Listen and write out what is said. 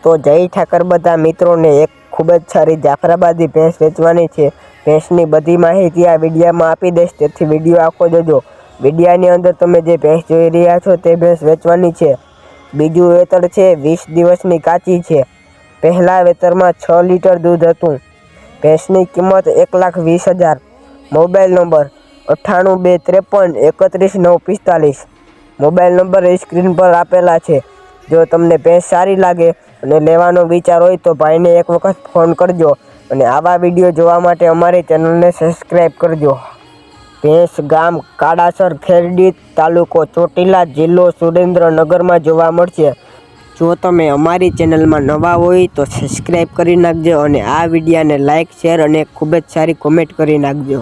તો જય ઠાકર બધા મિત્રોને એક ખૂબ જ સારી જાફરાબાદી ભેંસ વેચવાની છે। ભેંસની બધી માહિતી આ વિડીયોમાં આપી દઈશ, તેથી વિડીયો આખો જોજો। વિડીયાની અંદર તમે જે ભેંસ જોઈ રહ્યા છો તે ભેંસ વેચવાની છે। બીજું વેતર છે, 20 દિવસની કાચી છે। પહેલા વેતરમાં 6 લીટર દૂધ હતું। ભેંસની કિંમત 1,20,000। Mobile number 9823531945। મોબાઈલ નંબર એ સ્ક્રીન પર આપેલા છે। જો તમને ભેંસ સારી લાગે અને લેવાનો વિચાર હોય તો ભાઈને એક વખત ફોન કરજો અને આવા વિડીયો જોવા માટે અમારી ચેનલને સબસ્ક્રાઈબ કરજો। ભેંસ ગામ કાડાસર ખેરડી, તાલુકો ચોટીલા, જિલ્લો સુરેન્દ્રનગરમાં જોવા મળશે। જો તમે અમારી ચેનલમાં નવા હોય તો સબસ્ક્રાઈબ કરી નાખજો અને આ વિડીયોને લાઇક, શેર અને ખૂબ જ સારી કોમેન્ટ કરી નાખજો।